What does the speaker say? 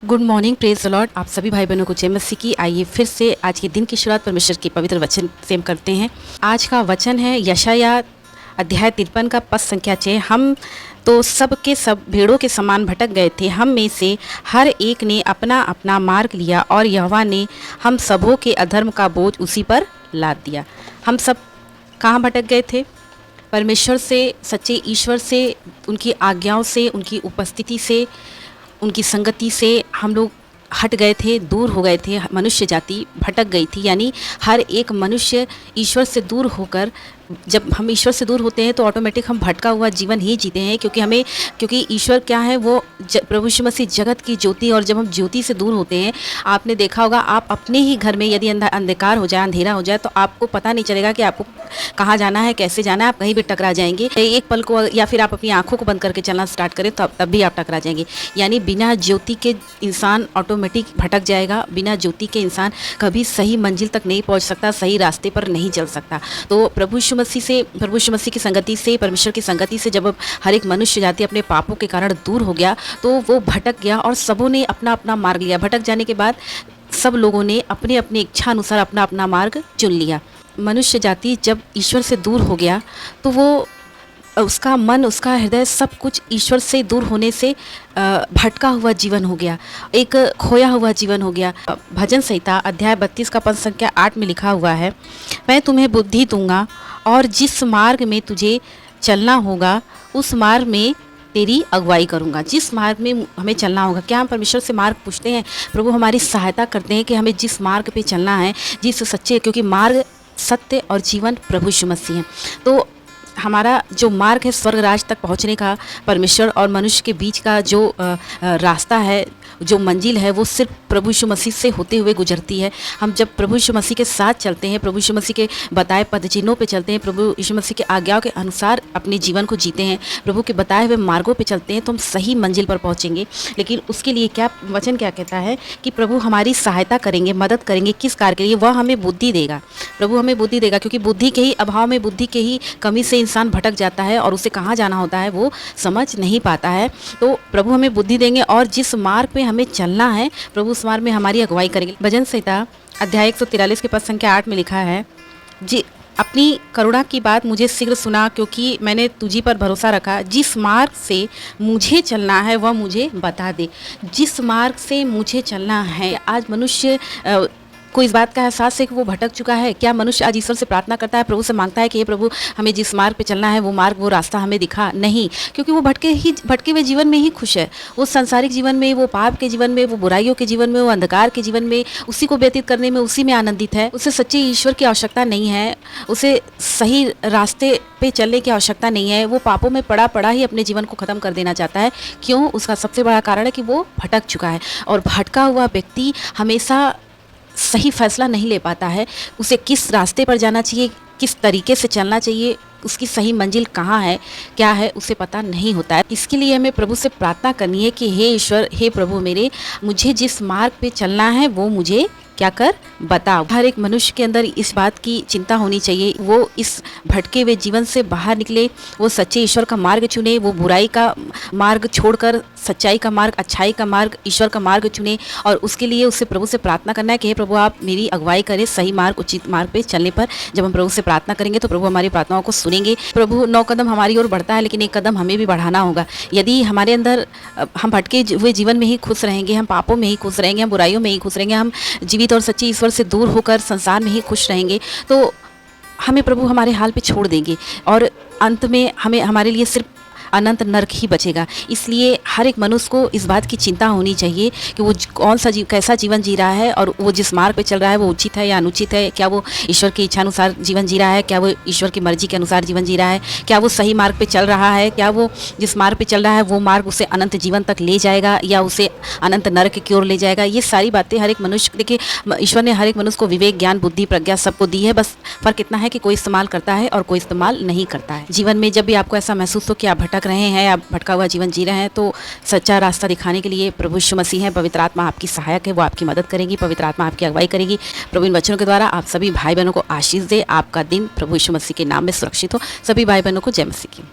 Good morning, praise the Lord. आप सभी भाई बहनों को जय मसीह की। आइए फिर से आज के दिन की शुरुआत परमेश्वर के पवित्र वचन से हम करते हैं। आज का वचन है यशायाह अध्याय 53 का पद संख्या 6। हम तो सब के सब भेड़ों के समान भटक गए थे, हम में से हर एक ने अपना अपना मार्ग लिया और यहोवा ने हम सबों के अधर्म का बोझ उसी पर लाद दिया। हम सब कहाँ भटक गए थे? परमेश्वर से, सच्चे ईश्वर से, उनकी आज्ञाओं से, उनकी उपस्थिति से, उनकी संगति से हम लोग हट गए थे, दूर हो गए थे। मनुष्य जाति भटक गई थी, यानी हर एक मनुष्य ईश्वर से दूर होकर, जब हम ईश्वर से दूर होते हैं तो ऑटोमेटिक हम भटका हुआ जीवन ही जीते हैं, क्योंकि ईश्वर क्या है, वो प्रभु यीशु मसीह जगत की ज्योति। और जब हम ज्योति से दूर होते हैं, आपने देखा होगा, आप अपने ही घर में यदि अंधकार हो जाए, अंधेरा हो जाए, तो आपको पता नहीं चलेगा कि आपको कहाँ जाना है, कैसे जाना है। आप कहीं भी टकरा जाएंगे एक पल को, या फिर आप अपनी आंखों को बंद करके चलना स्टार्ट करें तो तब भी आप टकरा जाएंगे। यानी बिना ज्योति के इंसान ऑटोमेटिक भटक जाएगा। बिना ज्योति के इंसान कभी सही मंजिल तक नहीं पहुंच सकता, सही रास्ते पर नहीं चल सकता। तो प्रभु यीशु मसीह की संगति से, परमेश्वर की संगति से जब हर एक मनुष्य जाति अपने पापों के कारण दूर हो गया, तो वो भटक गया और सबों ने अपना अपना मार्ग लिया। भटक जाने के बाद सब लोगों ने अपने अपने इच्छा अनुसार अपना अपना मार्ग चुन लिया। मनुष्य जाति जब ईश्वर से दूर हो गया, तो वो उसका मन, उसका हृदय, सब कुछ ईश्वर से दूर होने से भटका हुआ जीवन हो गया, एक खोया हुआ जीवन हो गया। भजन संहिता अध्याय 32 का पद संख्या 8 में लिखा हुआ है, मैं तुम्हें बुद्धि दूंगा और जिस मार्ग में तुझे चलना होगा उस मार्ग में तेरी अगुवाई करूंगा। जिस मार्ग में हमें चलना होगा, क्या हम परमेश्वर से मार्ग पूछते हैं? प्रभु हमारी सहायता करते हैं कि हमें जिस मार्ग पे चलना है, जिस सच्चे, क्योंकि मार्ग, सत्य और जीवन प्रभु यीशु मसीह हैं। तो हमारा जो मार्ग है स्वर्ग राज तक पहुंचने का, परमेश्वर और मनुष्य के बीच का जो रास्ता है, जो मंजिल है, वो सिर्फ प्रभु यीशु मसीह से होते हुए गुजरती है। हम जब प्रभु यीशु मसीह के साथ चलते हैं, प्रभु यीशु मसीह के बताए पद चिन्हों पे चलते हैं, प्रभु यीशु मसीह के आज्ञाओं के अनुसार अपने जीवन को जीते हैं, प्रभु के बताए हुए मार्गों पे चलते हैं, तो हम सही मंजिल पर पहुँचेंगे। लेकिन उसके लिए क्या वचन क्या कहता है कि प्रभु हमारी सहायता करेंगे, मदद करेंगे। किस कार्य के लिए? वह हमें बुद्धि देगा। प्रभु हमें बुद्धि देगा, क्योंकि बुद्धि के ही अभाव में, बुद्धि के ही कमी से इंसान भटक जाता है और उसे कहाँ जाना होता है वो समझ नहीं पाता है। तो प्रभु हमें बुद्धि देंगे और जिस मार्ग पे हमें चलना है, प्रभु उस मार्ग में हमारी अगुवाई करेंगे। भजन संहिता अध्याय 143 के पद संख्या 8 में लिखा है, जी अपनी करुणा की बात मुझे शीघ्र सुना, क्योंकि मैंने तुझी पर भरोसा रखा। जिस मार्ग से मुझे चलना है वह मुझे बता दे। जिस मार्ग से मुझे चलना है, आज मनुष्य को इस बात का एहसास है कि वो भटक चुका है। क्या मनुष्य आज ईश्वर से प्रार्थना करता है, प्रभु से मांगता है कि ये प्रभु हमें जिस मार्ग पे चलना है वो मार्ग, वो रास्ता हमें दिखा? नहीं, क्योंकि वो भटके हुए जीवन में ही खुश है। वो सांसारिक जीवन में, वो पाप के जीवन में, वो बुराइयों के जीवन में, वो अंधकार के जीवन में, उसी को व्यतीत करने में, उसी में आनंदित है। उसे सच्चे ईश्वर की आवश्यकता नहीं है, उसे सही रास्ते पे चलने की आवश्यकता नहीं है। वो पापों में पड़ा ही अपने जीवन को ख़त्म कर देना चाहता है। क्यों? उसका सबसे बड़ा कारण है कि वो भटक चुका है। और भटका हुआ व्यक्ति हमेशा सही फैसला नहीं ले पाता है। उसे किस रास्ते पर जाना चाहिए, किस तरीके से चलना चाहिए, उसकी सही मंजिल कहाँ है, क्या है, उसे पता नहीं होता है। इसके लिए हमें प्रभु से प्रार्थना करनी है कि हे ईश्वर, हे प्रभु मेरे, मुझे जिस मार्ग पे चलना है वो मुझे क्या कर बताओ। हर एक मनुष्य के अंदर इस बात की चिंता होनी चाहिए, वो इस भटके हुए जीवन से बाहर निकले, वो सच्चे ईश्वर का मार्ग चुने, वो बुराई का मार्ग छोड़कर सच्चाई का मार्ग, अच्छाई का मार्ग, ईश्वर का मार्ग चुने। और उसके लिए उससे प्रभु से प्रार्थना करना है कि हे प्रभु, आप मेरी अगुवाई करें सही मार्ग, उचित मार्ग पे चलने पर। जब हम प्रभु से प्रार्थना करेंगे तो प्रभु हमारी प्रार्थनाओं को सुनेंगे। प्रभु 9 कदम हमारी ओर बढ़ता है, लेकिन 1 कदम हमें भी बढ़ाना होगा। यदि हमारे अंदर हम भटके हुए जीवन में ही खुश रहेंगे, हम पापों में ही खुश रहेंगे, हम बुराइयों में ही खुश रहेंगे, हम जीवित और सच्चे ईश्वर से दूर होकर संसार में ही खुश रहेंगे, तो हमें प्रभु हमारे हाल पे छोड़ देंगे और अंत में हमारे लिए सिर्फ अनंत नरक ही बचेगा। इसलिए हर एक मनुष्य को इस बात की चिंता होनी चाहिए कि वो कैसा जीवन जी रहा है और वो जिस मार्ग पे चल रहा है वो उचित है या अनुचित है। क्या वो ईश्वर की इच्छा अनुसार जीवन जी रहा है, क्या वो ईश्वर की मर्जी के अनुसार जीवन जी रहा है, क्या वो सही मार्ग पे चल रहा है, क्या वो जिस मार्ग पे चल रहा है वो मार्ग उसे अनंत जीवन तक ले जाएगा या उसे अनंत नरक की ओर ले जाएगा। ये सारी बातें हर एक मनुष्य, देखिए ईश्वर ने हर एक मनुष्य को विवेक, ज्ञान, बुद्धि, प्रज्ञा सबको दी है, बस फर्क इतना है कि कोई इस्तेमाल करता है और कोई इस्तेमाल नहीं करता है। जीवन में जब भी आपको ऐसा महसूस हो कि आप भटक रहे हैं, आप भटका हुआ जीवन जी रहे हैं, तो सच्चा रास्ता दिखाने के लिए प्रभु यीशु मसीह है। पवित्र आत्मा आपकी सहायक है, वो आपकी मदद करेगी, पवित्र आत्मा आपकी अगुवाई करेगी। प्रभु इन वचनों के द्वारा आप सभी भाई बहनों को आशीष दे। आपका दिन प्रभु यीशु मसीह के नाम में सुरक्षित हो। सभी भाई बहनों को जय मसीह की।